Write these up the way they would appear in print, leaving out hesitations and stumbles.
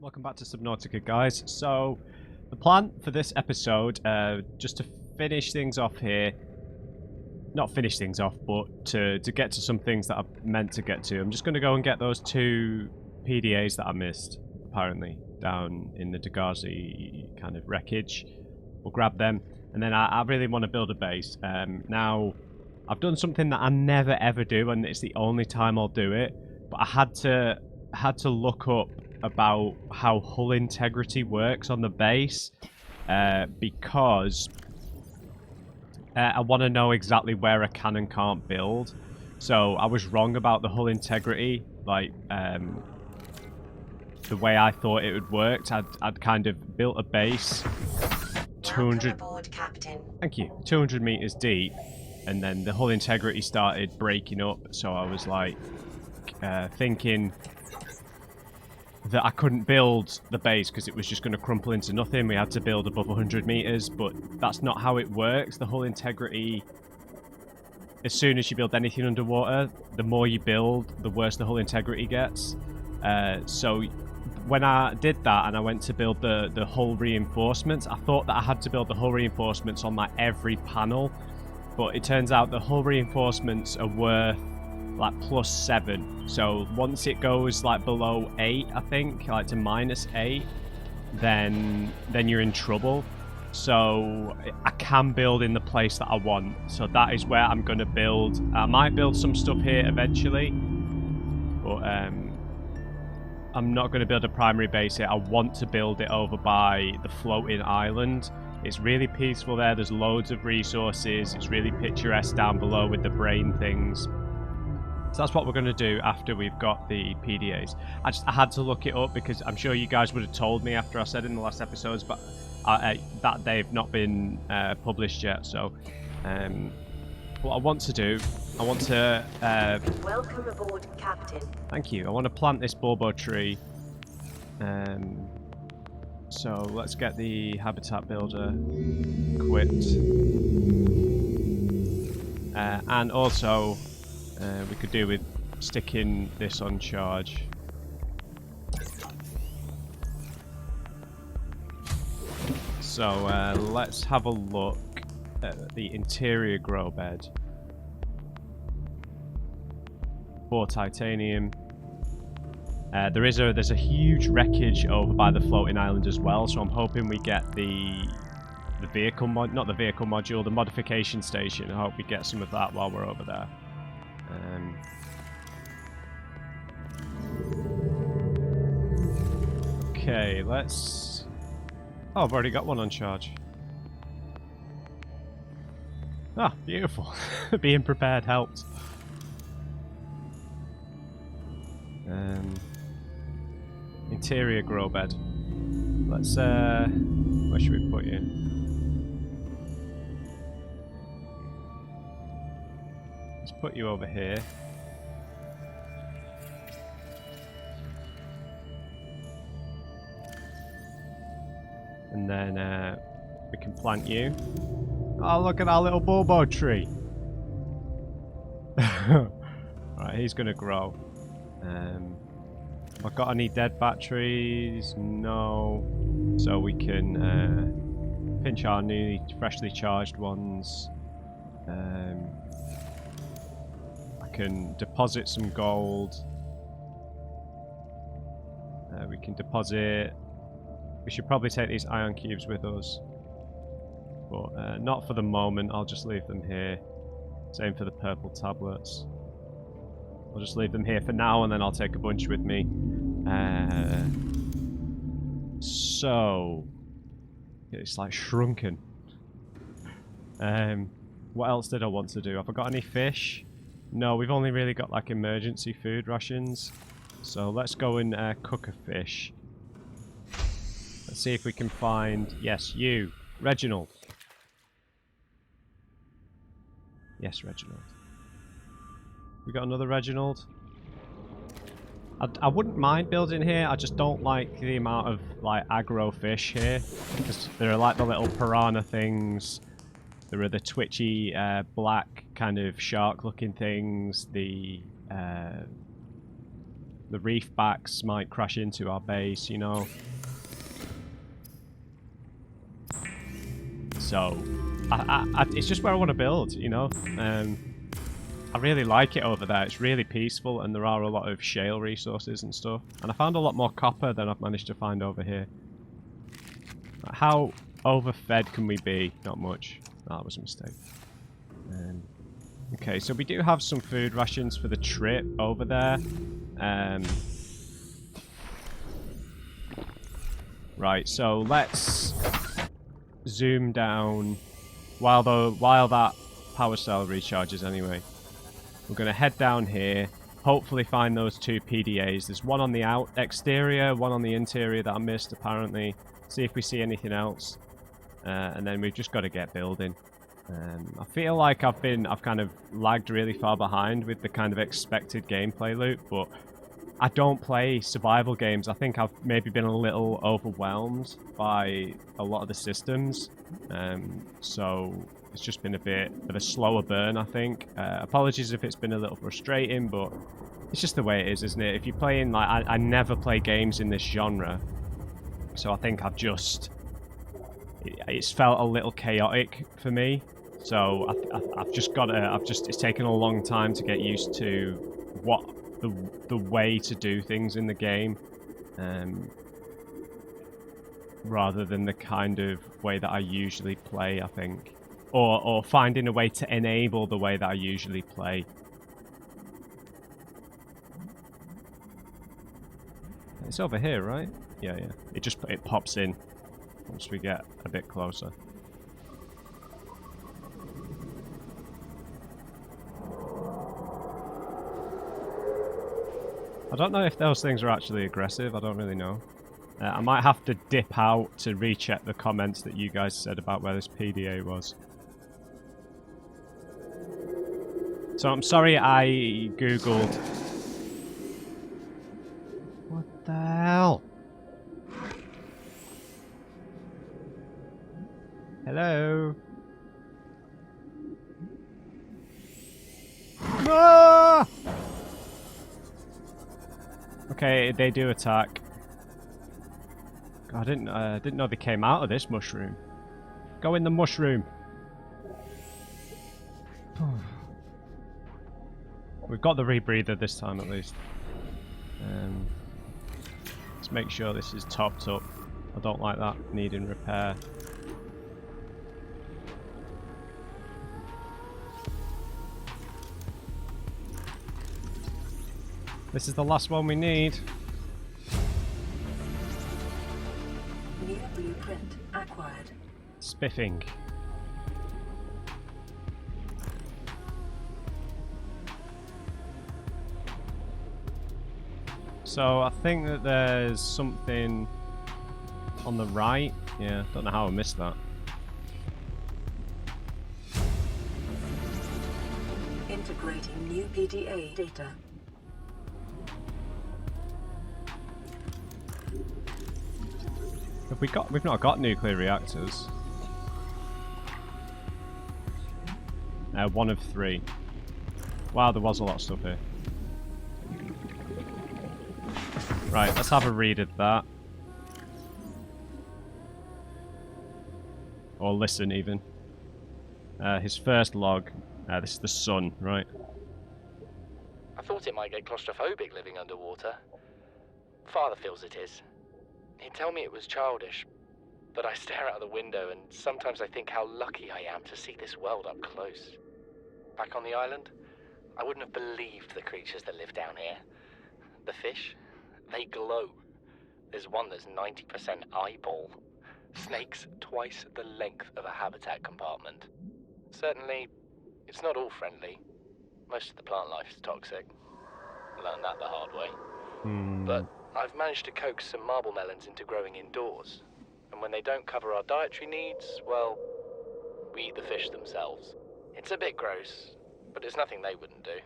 Welcome back to Subnautica, guys. So, the plan for this episode, just to finish things off here, not finish things off, but to get to some things that I'm meant to get to. I'm just going to go and get those two PDAs that I missed, apparently, down in the Dagazi kind of wreckage. We'll grab them, and then I really want to build a base. Now, I've done something that I never ever do, and it's the only time I'll do it, but I had to look up about how hull integrity works on the base because I want to know exactly where I can and can't build. So I was wrong about the hull integrity, like the way I thought it would work. I'd kind of built a base 200 aboard, Captain. Thank you, 200 meters deep, and then the hull integrity started breaking up, so I was like thinking that I couldn't build the base because it was just going to crumple into nothing. We had to build above 100 meters, but that's not how it works. The hull integrity, as soon as you build anything underwater, the more you build, the worse the hull integrity gets. So when I did that and I went to build the hull reinforcements, I thought that I had to build the hull reinforcements on like every panel, but it turns out the hull reinforcements are worth like +7. So once it goes like below 8, I think, like to -8, then you're in trouble. So I can build in the place that I want. So that is where I'm going to build. I might build some stuff here eventually, but I'm not going to build a primary base here. I want to build it over by the floating island. It's really peaceful there. There's loads of resources. It's really picturesque down below with the brain things. So that's what we're going to do after we've got the PDAs. I had to look it up because I'm sure you guys would have told me after I said in the last episodes, but that they've not been published yet. So what I want to do, I want to... Welcome aboard, Captain. Thank you. I want to plant this Bobo tree. So let's get the habitat builder equipped. And also... we could do with sticking this on charge. So let's have a look at the interior grow bed. 4 titanium. There's a huge wreckage over by the floating island as well, so I'm hoping we get the vehicle not the vehicle module, the modification station. I hope we get some of that while we're over there. Okay, let's... Oh, I've already got one on charge. Ah, beautiful. Being prepared helped. Interior grow bed. Let's, where should we put you? Let's put you over here. And then we can plant you. Oh, look at our little Bobo tree. Right, he's going to grow. Have I got any dead batteries? No. So we can pinch our newly freshly charged ones. I can deposit some gold. We can deposit... We should probably take these ion cubes with us. But not for the moment, I'll just leave them here. Same for the purple tablets. I'll just leave them here for now, and then I'll take a bunch with me. So... It's like shrunken. What else did I want to do? Have I got any fish? No, we've only really got like emergency food rations. So let's go and cook a fish. Let's see if we can find... Yes, you. Reginald. Yes, Reginald. We got another Reginald? I wouldn't mind building here. I just don't like the amount of like aggro fish here. Because there are like the little piranha things. There are the twitchy black kind of shark looking things. The the reef backs might crash into our base, you know. So, it's just where I want to build, you know. I really like it over there. It's really peaceful, and there are a lot of shale resources and stuff. And I found a lot more copper than I've managed to find over here. How overfed can we be? Not much. Oh, that was a mistake. Okay, so we do have some food rations for the trip over there. Right, so let's zoom down while that power cell recharges anyway. We're going to head down here, hopefully find those 2 PDAs. There's one on the exterior, one on the interior that I missed apparently. See if we see anything else. And then we've just got to get building. I feel like I've kind of lagged really far behind with the kind of expected gameplay loop, but I don't play survival games. I think I've maybe been a little overwhelmed by a lot of the systems. So it's just been a bit of a slower burn, I think. Apologies if it's been a little frustrating, but it's just the way it is, isn't it? If you're playing, like, I never play games in this genre. So I think it's felt a little chaotic for me. So it's taken a long time to get used to what the way to do things in the game, rather than the kind of way that I usually play, I think. Or finding a way to enable the way that I usually play. It's over here, right? Yeah. It pops in once we get a bit closer. I don't know if those things are actually aggressive. I don't really know. I might have to dip out to recheck the comments that you guys said about where this PDA was. So I'm sorry I googled. What the hell? Hello? Ah! Okay, they do attack. God, I didn't know they came out of this mushroom. Go in the mushroom. We've got the rebreather this time at least. Let's make sure this is topped up. I don't like that needing repair. This is the last one we need. New blueprint acquired. Spiffing. So I think that there's something on the right. Yeah, don't know how I missed that. Integrating new PDA data. We've not got nuclear reactors. 1 of 3. Wow, there was a lot of stuff here. Right, let's have a read of that. Or listen, even. His first log. This is the sun, right? I thought it might get claustrophobic living underwater. Father feels it is. He'd tell me it was childish, but I stare out the window and sometimes I think how lucky I am to see this world up close. Back on the island, I wouldn't have believed the creatures that live down here. The fish, they glow. There's one that's 90% eyeball. Snakes twice the length of a habitat compartment. Certainly, it's not all friendly. Most of the plant life is toxic. Learned that the hard way. But I've managed to coax some marble melons into growing indoors. And when they don't cover our dietary needs, well, we eat the fish themselves. It's a bit gross, but it's nothing they wouldn't do.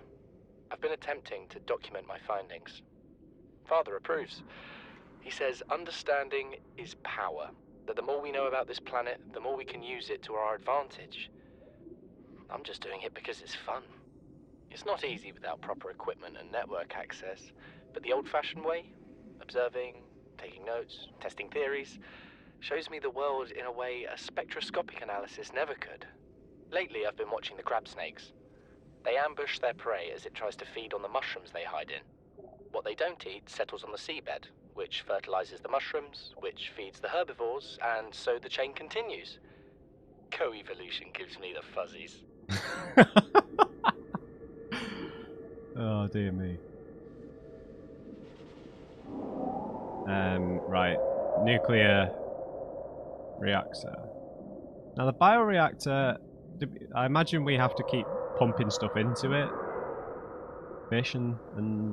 I've been attempting to document my findings. Father approves. He says understanding is power, that the more we know about this planet, the more we can use it to our advantage. I'm just doing it because it's fun. It's not easy without proper equipment and network access, But the old-fashioned way, observing, taking notes, testing theories, shows me the world in a way a spectroscopic analysis never could. Lately, I've been watching the crab snakes. They ambush their prey as it tries to feed on the mushrooms they hide in. What they don't eat settles on the seabed, which fertilizes the mushrooms, which feeds the herbivores, and so the chain continues. Co-evolution gives me the fuzzies. Oh, dear me. Right. Nuclear reactor. Now, the bioreactor, I imagine we have to keep pumping stuff into it. Fish and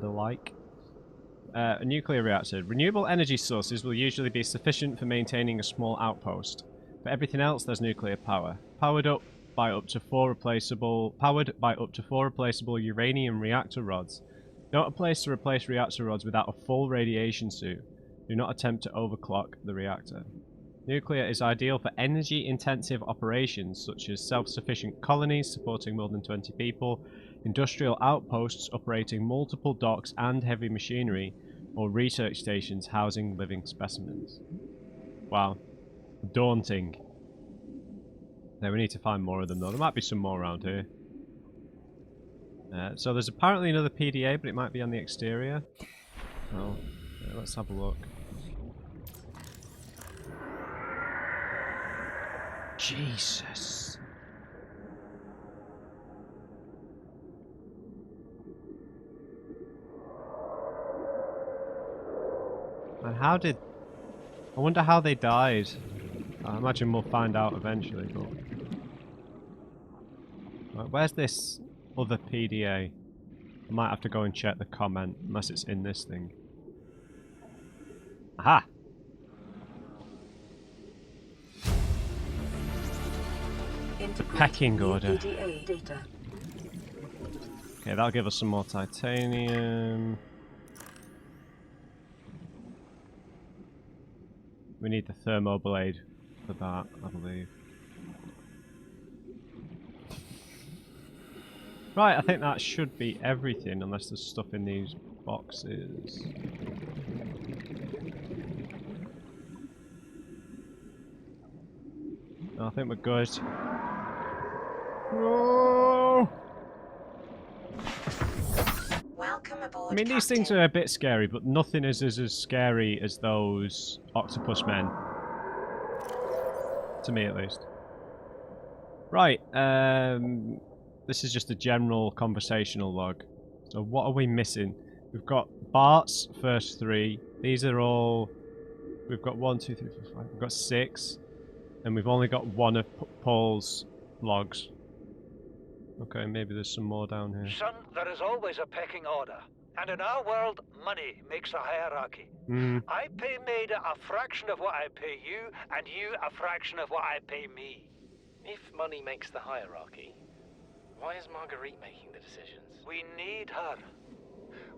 the like. A nuclear reactor. Renewable energy sources will usually be sufficient for maintaining a small outpost. For everything else, there's nuclear power. Powered by up to four replaceable uranium reactor rods. Note a place to replace reactor rods without a full radiation suit. Do not attempt to overclock the reactor. Nuclear is ideal for energy-intensive operations such as self-sufficient colonies supporting more than 20 people, industrial outposts operating multiple docks and heavy machinery, or research stations housing living specimens. Wow. Daunting. Now we need to find more of them though. There might be some more around here. So there's apparently another PDA, but it might be on the exterior. Oh, yeah, let's have a look. Jesus. And how did... I wonder how they died. I imagine we'll find out eventually, but... Right, where's this other PDA? I might have to go and check the comment, unless it's in this thing. Aha! The pecking order. Okay, that'll give us some more titanium. We need the thermoblade for that, I believe. Right, I think that should be everything, unless there's stuff in these boxes. No, I think we're good. No! Welcome aboard, I mean, these things are a bit scary, but nothing is as scary as those octopus men. To me, at least. Right, this is just a general conversational log. So what are we missing? We've got Bart's first three. These are all... We've got 1, 2, 3, 4, 5. We've got 6. And we've only got one of Paul's logs. Okay, maybe there's some more down here. Son, there is always a pecking order. And in our world, money makes a hierarchy. I pay Maida a fraction of what I pay you, and you a fraction of what I pay me. If money makes the hierarchy, why is Marguerite making the decisions? We need her.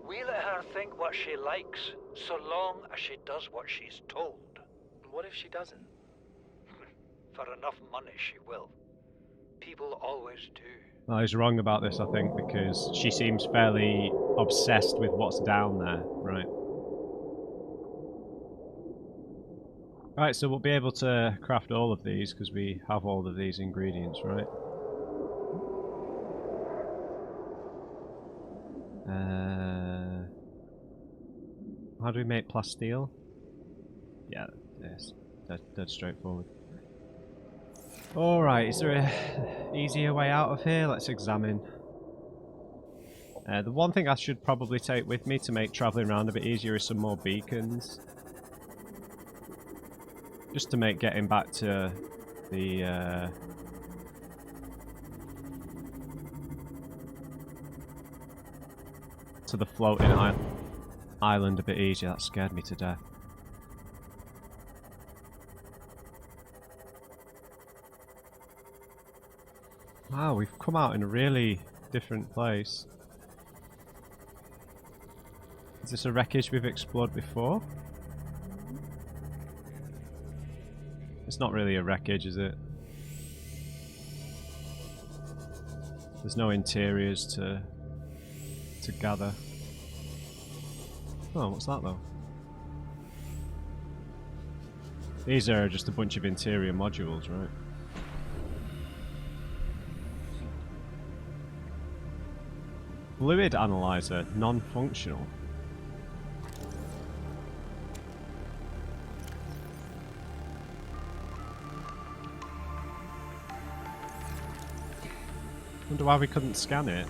We let her think what she likes, so long as she does what she's told. What if she doesn't? For enough money, she will. People always do. Well, he's wrong about this, I think, because she seems fairly obsessed with what's down there. Right. Right, so we'll be able to craft all of these, because we have all of these ingredients, right? How do we make plasteel? Yeah, yes. Dead straightforward. Alright, is there a easier way out of here? Let's examine. The one thing I should probably take with me to make travelling around a bit easier is some more beacons. Just to make getting back to the... to the floating island a bit easier. That scared me to death. Wow, we've come out in a really different place. Is this a wreckage we've explored before? It's not really a wreckage, is it? There's no interiors to gather. Oh, what's that though? These are just a bunch of interior modules, right? Fluid analyzer, non-functional. Wonder why we couldn't scan it.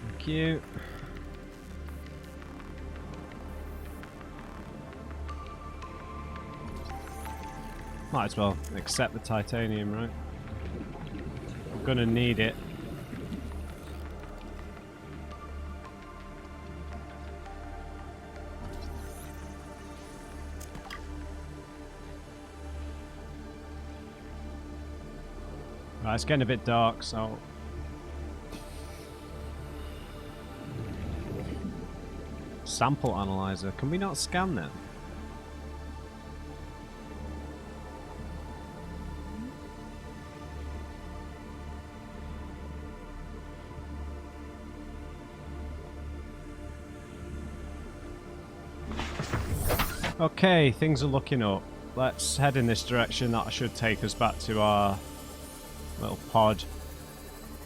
Thank you. Might as well accept the titanium, right? I'm gonna need it. Right, it's getting a bit dark, so... Sample analyzer. Can we not scan them? Okay, things are looking up. Let's head in this direction. That should take us back to our little pod.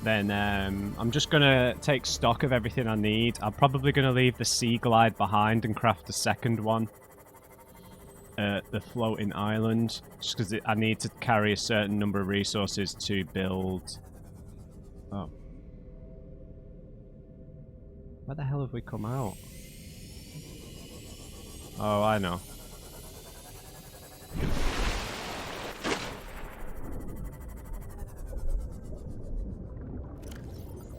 Then I'm just going to take stock of everything I need. I'm probably going to leave the sea glide behind and craft a second one. The floating island. Just because I need to carry a certain number of resources to build... Oh. Where the hell have we come out? Oh, I know.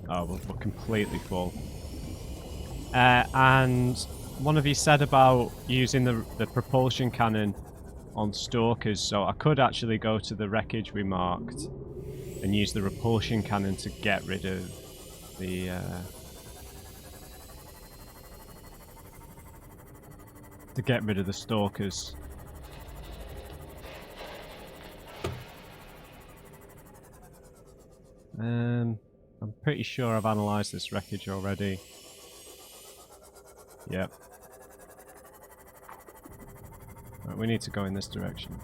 Oh, we're completely full. And one of you said about using the propulsion cannon on stalkers, so I could actually go to the wreckage we marked and use the repulsion cannon to get rid of the... to get rid of the stalkers. I'm pretty sure I've analysed this wreckage already. Yep. Right, we need to go in this direction.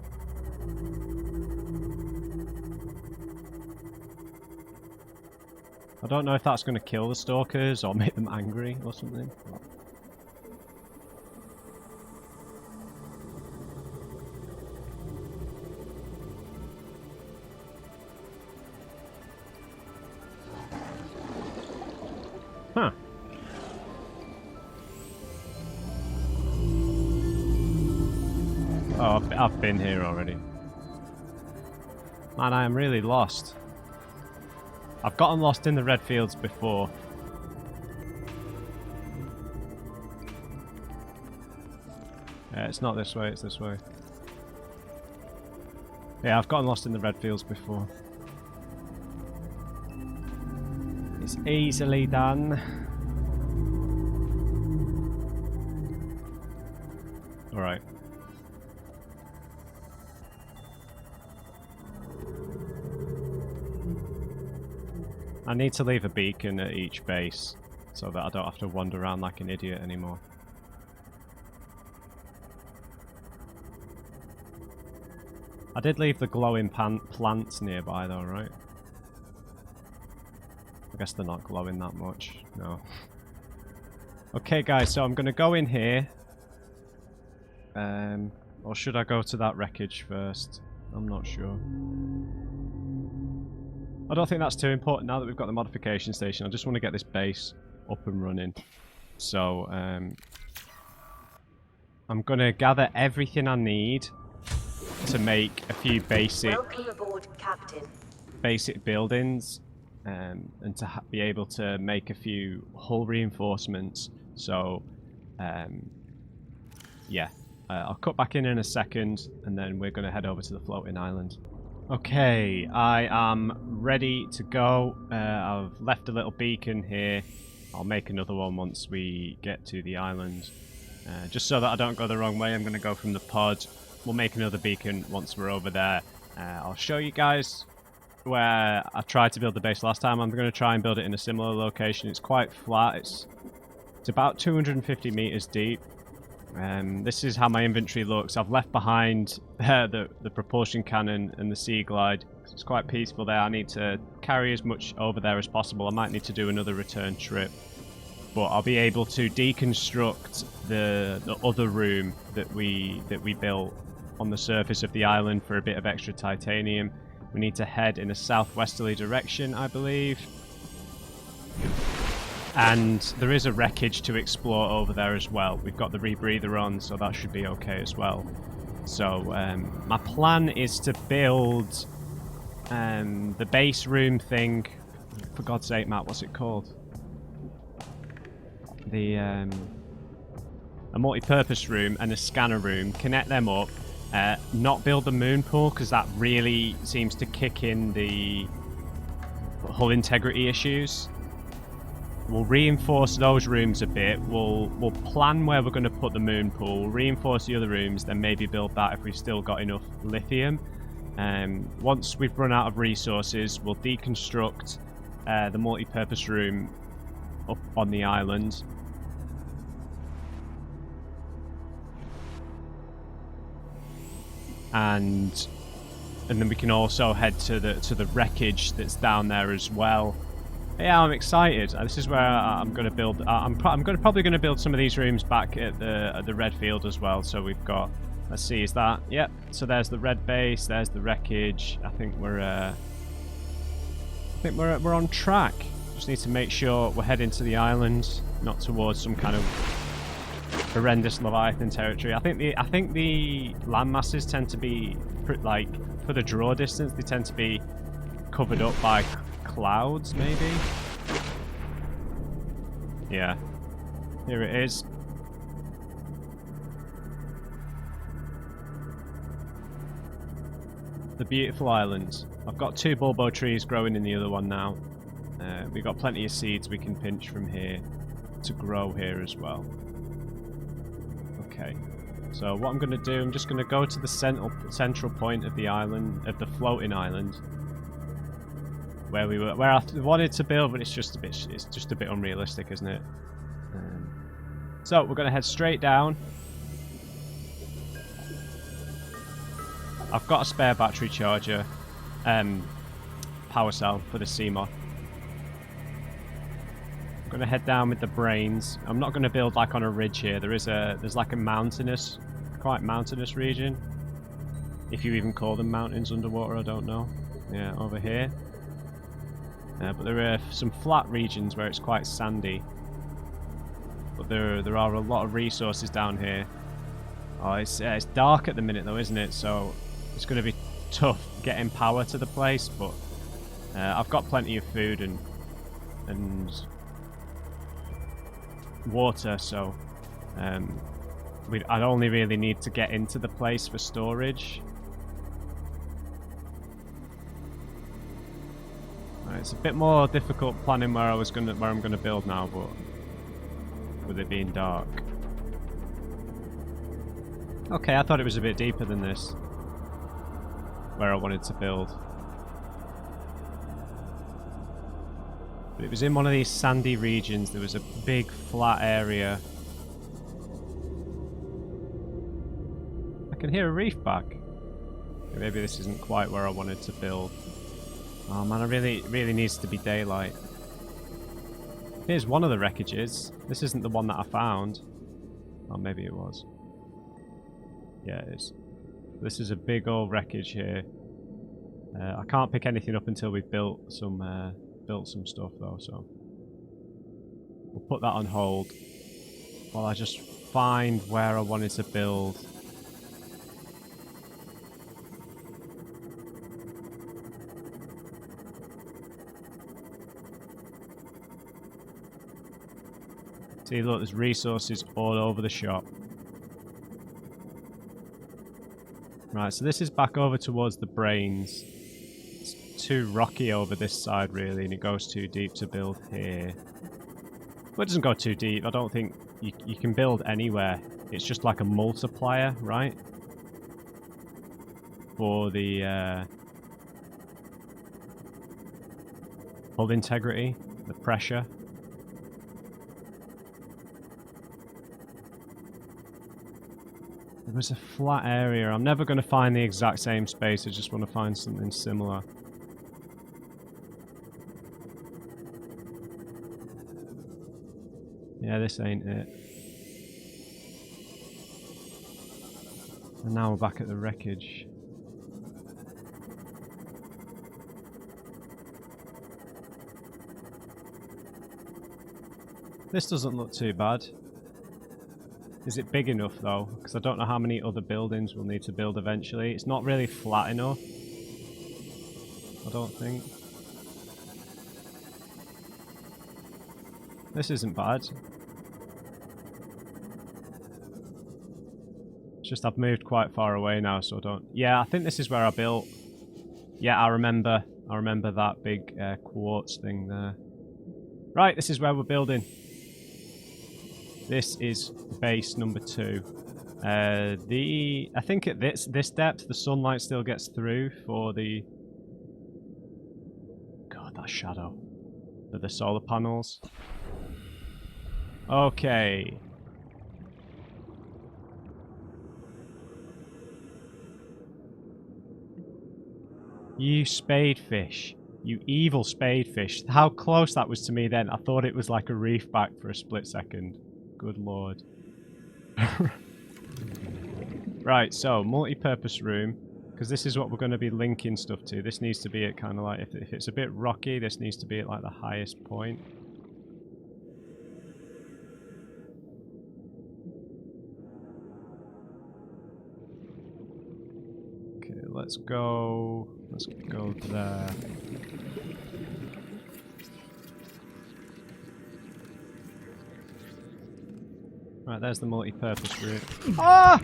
I don't know if that's going to kill the stalkers or make them angry or something. Huh. Oh, I've been here already. Man, I am really lost. I've gotten lost in the red fields before. It's not this way, it's this way. Yeah, I've gotten lost in the red fields before. It's easily done. Alright. I need to leave a beacon at each base so that I don't have to wander around like an idiot anymore. I did leave the glowing plants nearby though, right? I guess they're not glowing that much. No. Okay guys, so I'm going to go in here. Or should I go to that wreckage first? I'm not sure. I don't think that's too important now that we've got the modification station. I just want to get this base up and running. So, I'm going to gather everything I need to make a few basic... Welcome aboard, Captain. Basic buildings. And to be able to make a few hull reinforcements. So, yeah. I'll cut back in a second, and then we're going to head over to the floating island. Okay, I am ready to go. I've left a little beacon here. I'll make another one once we get to the island. Just so that I don't go the wrong way, I'm going to go from the pod. We'll make another beacon once we're over there. I'll show you guys where I tried to build the base last time. I'm going to try and build it in a similar location. It's quite flat. It's about 250 meters deep. This is how my inventory looks. I've left behind the propulsion cannon and the sea glide. It's quite peaceful there. I need to carry as much over there as possible. I might need to do another return trip, but I'll be able to deconstruct the other room that we built on the surface of the island for a bit of extra titanium. We need to head in a southwesterly direction, I believe. And there is a wreckage to explore over there as well. We've got the rebreather on, so that should be okay as well. So my plan is to build the base room thing. For God's sake, Matt, what's it called? A multi-purpose room and a scanner room. Connect them up. Not build the moon pool, because that really seems to kick in the hull integrity issues. We'll reinforce those rooms a bit. We'll plan where we're going to put the moon pool. We'll reinforce the other rooms, then maybe build that if we've still got enough lithium. Once we've run out of resources, we'll deconstruct the multi-purpose room up on the island. And then we can also head to the wreckage that's down there as well. Yeah, I'm excited. This is where I'm going to build. Probably going to build some of these rooms back at the red field as well. So we've got. Let's see, is that? Yep. So there's the red base. There's the wreckage. I think we're on track. Just need to make sure we're heading to the island, not towards some kind of horrendous Leviathan territory. I think the land masses tend to be like, for the draw distance, they tend to be covered up by clouds, maybe. Yeah, here it is. The beautiful island. I've got 2 bulbo trees growing in the other one now. We've got plenty of seeds we can pinch from here to grow here as well. Okay, so what I'm going to do, I'm just going to go to the central point of the island, of the floating island, where I wanted to build, but it's just a bit unrealistic, isn't it? So we're going to head straight down. I've got a spare battery charger, power cell for the CMOD. I'm going to head down with the brains. I'm not going to build like on a ridge here. There's like a quite mountainous region, if you even call them mountains underwater. I don't know. Yeah, over here. But there are some flat regions where it's quite sandy. But there are a lot of resources down here. Oh, it's dark at the minute though, isn't it? So it's going to be tough getting power to the place. But I've got plenty of food and water, so I'd only really need to get into the place for storage. It's a bit more difficult planning where I'm gonna build now, but with it being dark. Okay, I thought it was a bit deeper than this, where I wanted to build. But it was in one of these sandy regions. There was a big flat area. I can hear a reef back. Maybe this isn't quite where I wanted to build. Oh man, it really needs to be daylight. Here's one of the wreckages. This isn't the one that I found. Oh, maybe it was. Yeah, it is. This is a big old wreckage here. I can't pick anything up until we've built some stuff though, so we'll put that on hold while I just find where I wanted to build. See, look, there's resources all over the shop. Right, so this is back over towards the brains. It's too rocky over this side, really, and it goes too deep to build here. Well, it doesn't go too deep. I don't think you can build anywhere. It's just like a multiplier, right? for the hull integrity, the pressure. There was a flat area. I'm never going to find the exact same space. I just want to find something similar. Yeah, this ain't it. And now we're back at the wreckage. This doesn't look too bad. Is it big enough though? Because I don't know how many other buildings we'll need to build eventually. It's not really flat enough, I don't think. This isn't bad. It's just I've moved quite far away now, so I don't... Yeah, I think this is where I built. Yeah, I remember that big quartz thing there. Right, this is where we're building. This is base number 2. I think at this depth, the sunlight still gets through for the... God, that shadow. For the solar panels. Okay. You spadefish. You evil spadefish. How close that was to me then. I thought it was like a reef back for a split second. Good lord. Right, so multi-purpose room, because this is what we're going to be linking stuff to. This needs to be at kind of like, if it's a bit rocky, this needs to be at like the highest point. Okay, let's go there. Right, there's the multi-purpose room. Ah!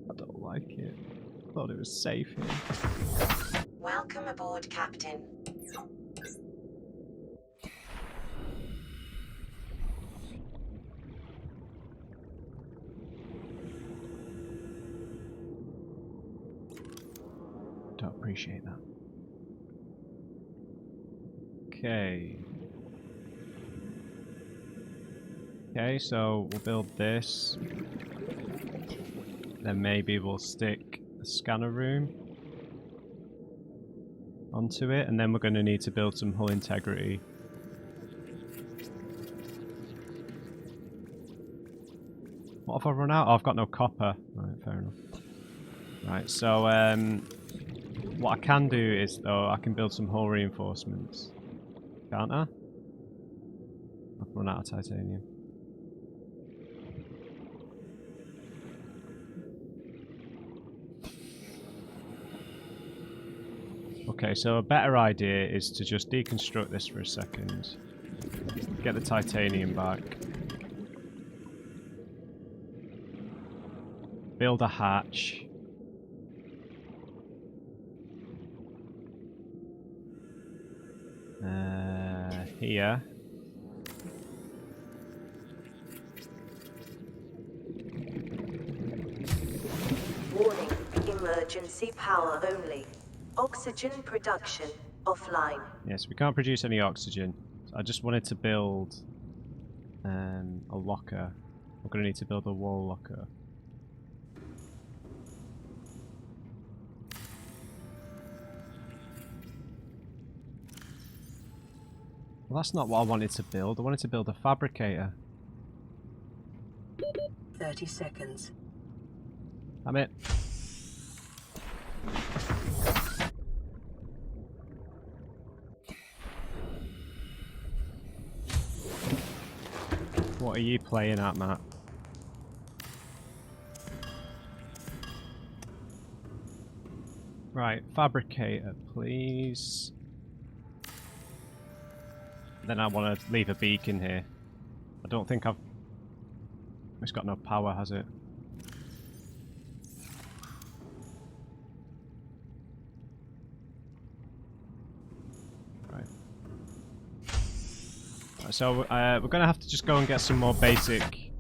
I don't like it. I thought it was safe here. Welcome aboard, Captain. Don't appreciate that. Okay. Okay, so we'll build this. Then maybe we'll stick a scanner room onto it, and then we're going to need to build some hull integrity. What have I run out? Oh, I've got no copper. Right, fair enough. Right, so what I can do is, though, I can build some hull reinforcements. Can't I? I've run out of titanium. Okay, so a better idea is to just deconstruct this for a second. Get the titanium back. Build a hatch. Here. Warning, emergency power only. Oxygen production offline. Yes, we can't produce any oxygen. So I just wanted to build a locker. We're going to need to build a wall locker. Well, that's not what I wanted to build. I wanted to build a fabricator. 30 seconds. Damn it. What are you playing at, Matt? Right, fabricator, please. Then I want to leave a beacon here. I don't think I've... It's got no power, has it? Right. So we're going to have to just go and get some more basic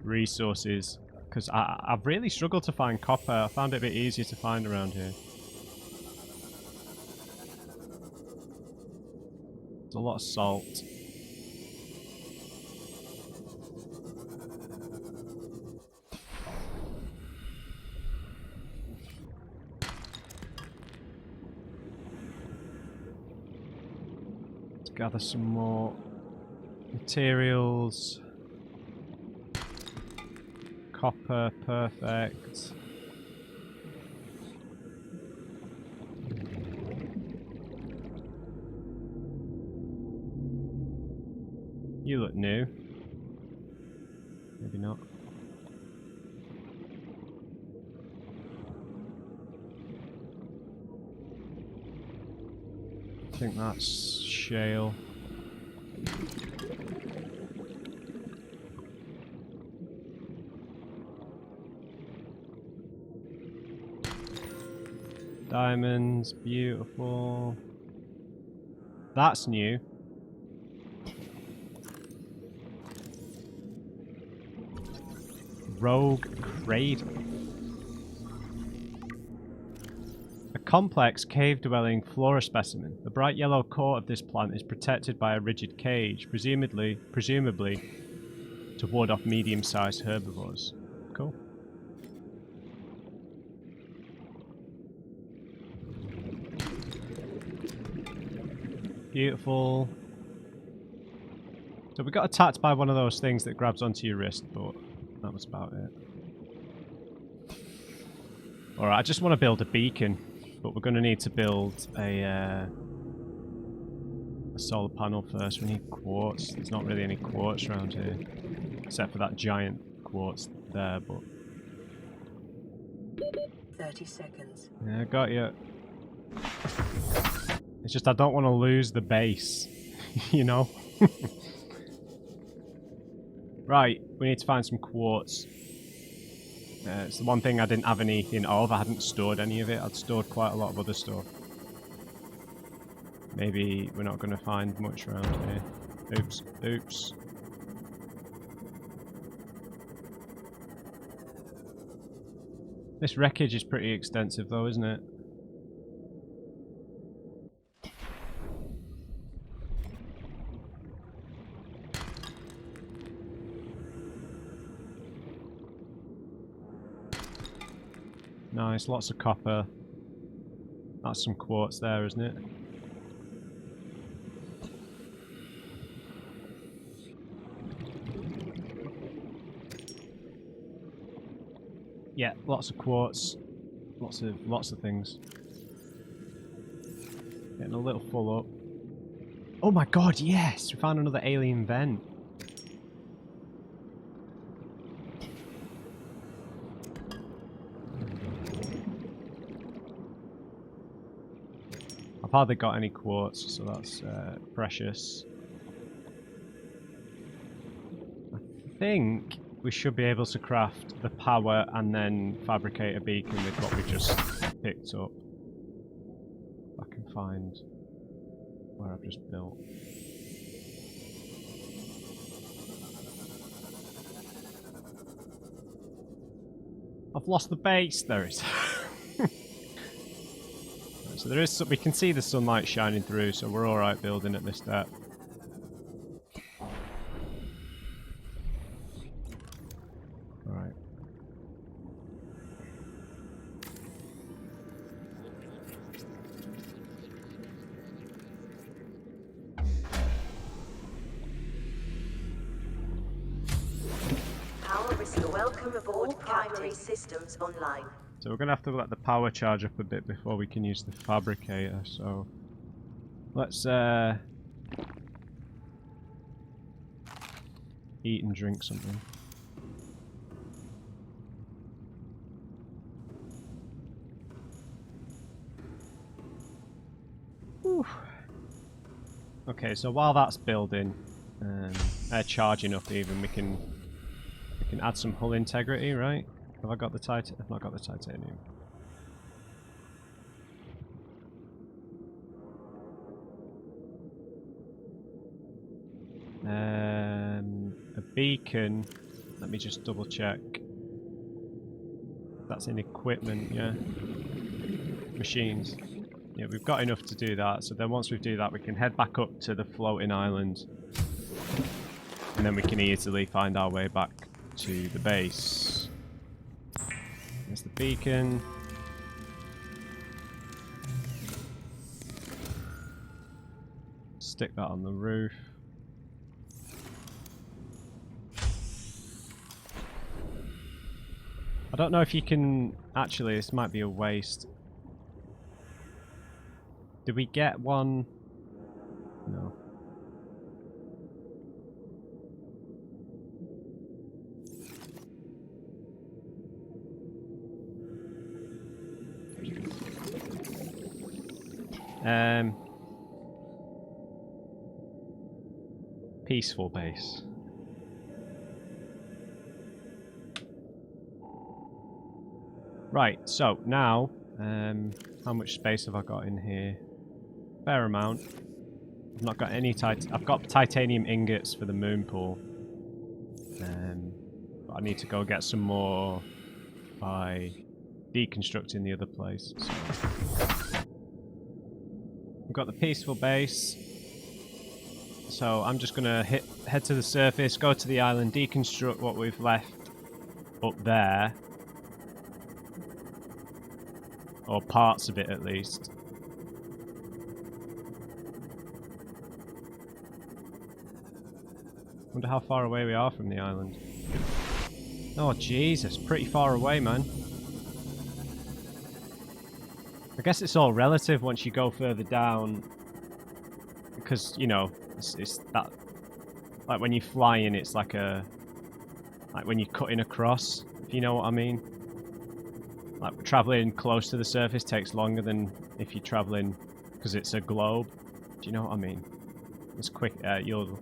resources. Because I've really struggled to find copper. I found it a bit easier to find around here. There's a lot of salt. Let's gather some more materials. Copper, perfect. You look new. Maybe not. I think that's shale. Diamonds, beautiful. That's new. Rogue cradle. A complex cave-dwelling flora specimen. The bright yellow core of this plant is protected by a rigid cage, presumably to ward off medium-sized herbivores. Cool. Beautiful. So we got attacked by one of those things that grabs onto your wrist, but that was about it. Alright, I just want to build a beacon, but we're going to need to build a solar panel first. We need quartz. There's not really any quartz around here, except for that giant quartz there, but... 30 seconds. Yeah, I got you. It's just I don't want to lose the base, you know? Right, we need to find some quartz. It's the one thing I didn't have anything of. I hadn't stored any of it. I'd stored quite a lot of other stuff. Maybe we're not going to find much around here. Oops, oops. This wreckage is pretty extensive though, isn't it? Nice, lots of copper. That's some quartz there, isn't it? Yeah, lots of quartz. Lots of things. Getting a little full up. Oh my god, yes! We found another alien vent. I've hardly got any quartz, so that's precious. I think we should be able to craft the power and then fabricate a beacon with what we just picked up. If I can find where I've just built. I've lost the base. There it is. So there is, we can see the sunlight shining through, so we're all right building at this depth. All right. Power restore. Welcome aboard. Primary systems online. So we're going to have to let the power charge up a bit before we can use the fabricator, so let's eat and drink something. Whew. Okay, so while that's building, charging up even, we can add some hull integrity, right? Have I got the I've not got the titanium. A beacon. Let me just double check. That's in equipment, yeah. Machines. Yeah, we've got enough to do that. So then once we do that, we can head back up to the floating island. And then we can easily find our way back to the base. There's the beacon. Stick that on the roof. I don't know if you can... Actually, this might be a waste. Did we get one? No. Peaceful base. Right, so now, how much space have I got in here? Fair amount. I've not got any I've got titanium ingots for the moon pool. But I need to go get some more by deconstructing the other place. So. We've got the peaceful base. So I'm just gonna head to the surface, go to the island, deconstruct what we've left up there. Or parts of it at least. Wonder how far away we are from the island. Oh Jesus, pretty far away, man. I guess it's all relative once you go further down. Because, you know, it's that... Like when you're flying, it's like a... Like when you're cutting across, if you know what I mean. Like travelling close to the surface takes longer than if you're travelling... Because it's a globe. Do you know what I mean? It's quick... you'll...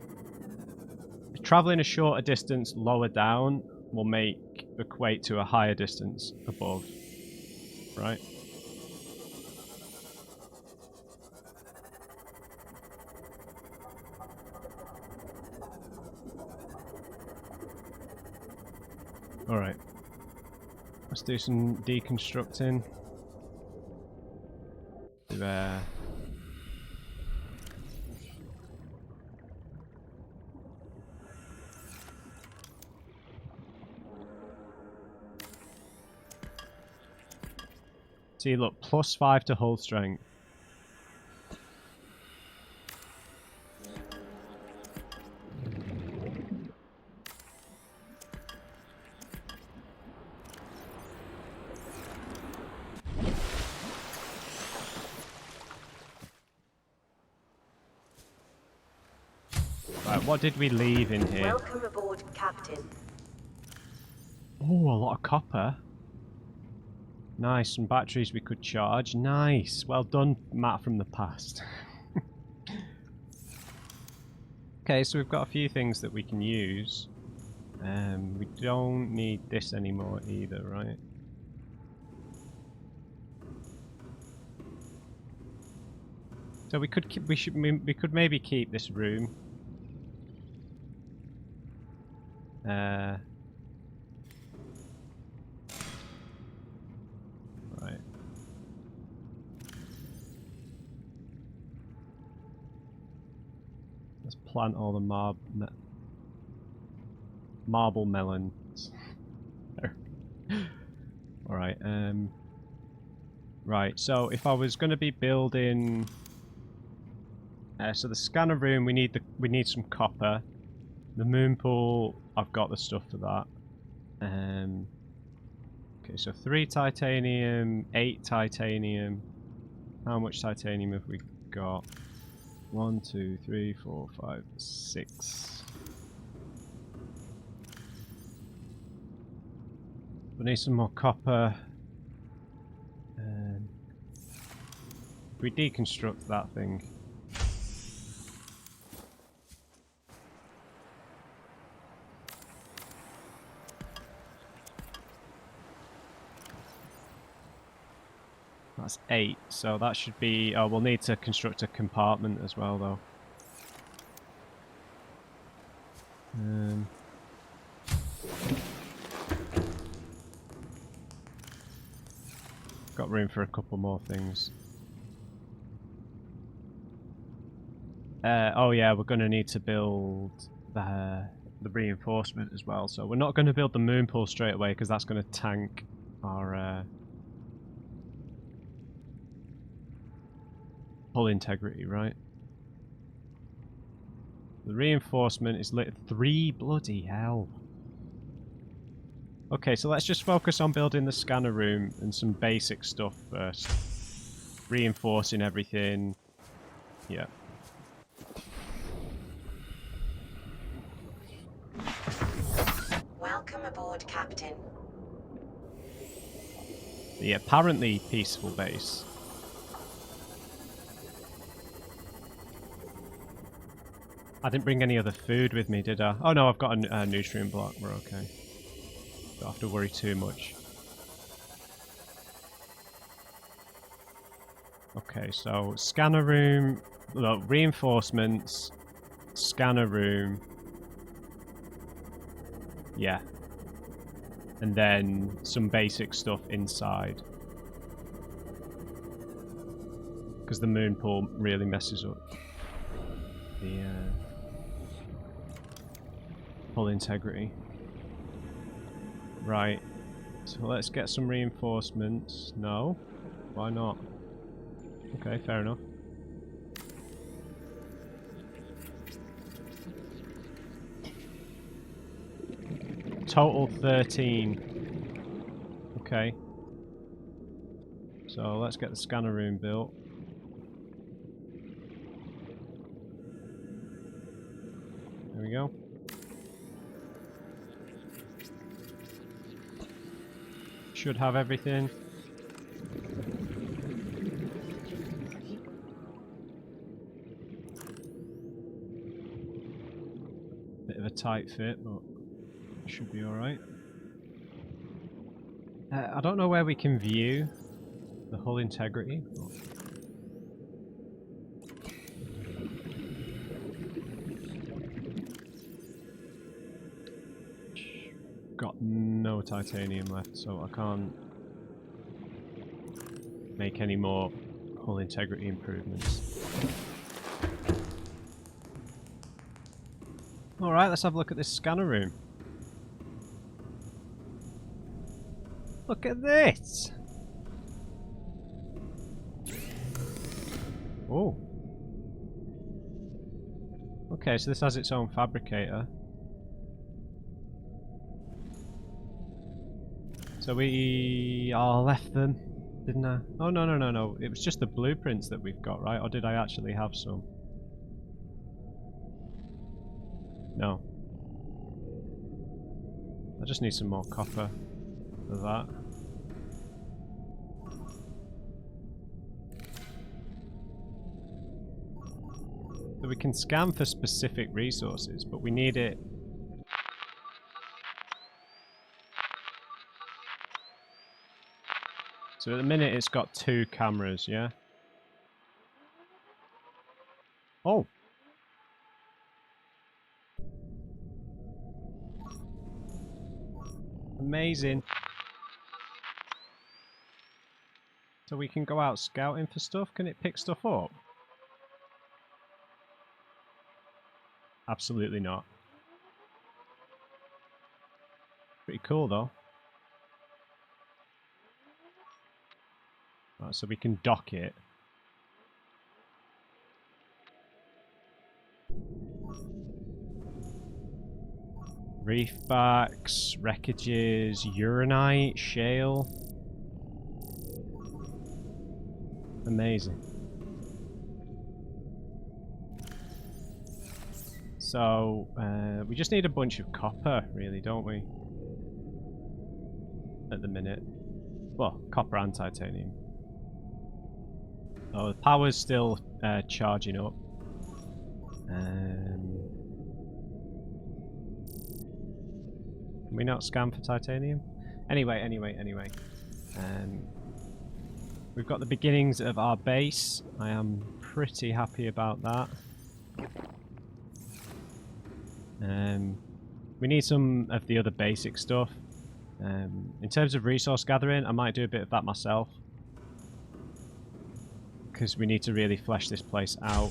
Travelling a shorter distance lower down will equate to a higher distance above. Right? Alright. Let's do some deconstructing. There. See, look, +5 to hull strength. Right, what did we leave in here? Welcome aboard, Captain. Oh, a lot of copper. Nice, some batteries we could charge. Nice. Well done, Matt from the past. Okay, so we've got a few things that we can use. We don't need this anymore either, right? So we could maybe keep this room. Right. Let's plant all the marble melons. Alright, right, so if I was going to be building... so the scanner room, we need some copper. The moon pool, I've got the stuff for that. Okay, so 3 titanium, 8 titanium. How much titanium have we got? 1, 2, 3, 4, 5, 6. We need some more copper. If we deconstruct that thing. That's 8, so that should be... Oh, we'll need to construct a compartment as well, though. Got room for a couple more things. Oh yeah, we're going to need to build the reinforcement as well. So we're not going to build the moon pool straight away because that's going to tank our hull integrity, right? The reinforcement is lit 3 bloody hell. Okay, so let's just focus on building the scanner room and some basic stuff first. Reinforcing everything. Yeah. Welcome aboard, Captain. The apparently peaceful base. I didn't bring any other food with me, did I? Oh no, I've got a nutrient block. We're okay. Don't have to worry too much. Okay, so scanner room, look, reinforcements, scanner room. Yeah. And then some basic stuff inside. Because the moon pool really messes up the hull integrity. Right. So let's get some reinforcements. No? Why not? Okay, fair enough. Total 13. Okay. So let's get the scanner room built. There we go. Should have everything. Bit of a tight fit, but should be alright. I don't know where we can view the hull integrity. Got no titanium left, so I can't make any more hull integrity improvements. Alright, let's have a look at this scanner room. Look at this! Oh. Okay, so this has its own fabricator. So we left them, didn't I? Oh, no. It was just the blueprints that we've got, right? Or did I actually have some? No. I just need some more copper for that. So we can scan for specific resources, but we need it. So at the minute it's got 2 cameras, yeah? Oh! Amazing. So we can go out scouting for stuff? Can it pick stuff up? Absolutely not. Pretty cool though. Right, so we can dock it. Reef backs, wreckages, uranite, shale. Amazing. So, we just need a bunch of copper, really, don't we? At the minute. Well, copper and titanium. Oh, the power's still charging up. Can we not scan for titanium? Anyway. we've got the beginnings of our base. I am pretty happy about that. We need some of the other basic stuff. In terms of resource gathering, I might do a bit of that myself. Because we need to really flesh this place out.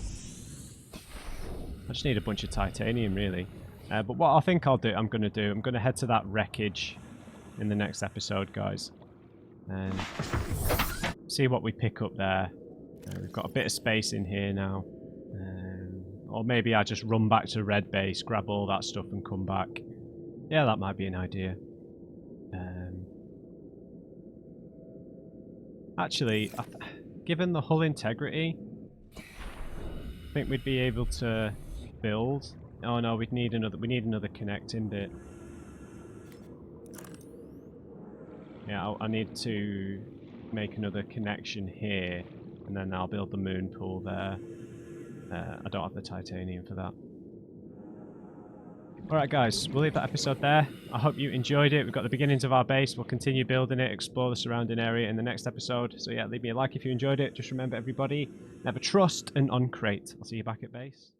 I just need a bunch of titanium, really. But what I think I'm going to head to that wreckage in the next episode, guys. And see what we pick up there. We've got a bit of space in here now. Or maybe I just run back to Red Base, grab all that stuff and come back. Yeah, that might be an idea. Actually, given the hull integrity, I think we'd be able to build. Oh no, we need another connecting bit. Yeah, I need to make another connection here, and then I'll build the moon pool there. I don't have the titanium for that. Alright guys, we'll leave that episode there. I hope you enjoyed it. We've got the beginnings of our base. We'll continue building it, explore the surrounding area in the next episode. So yeah, leave me a like if you enjoyed it. Just remember everybody, never trust an uncrate. I'll see you back at base.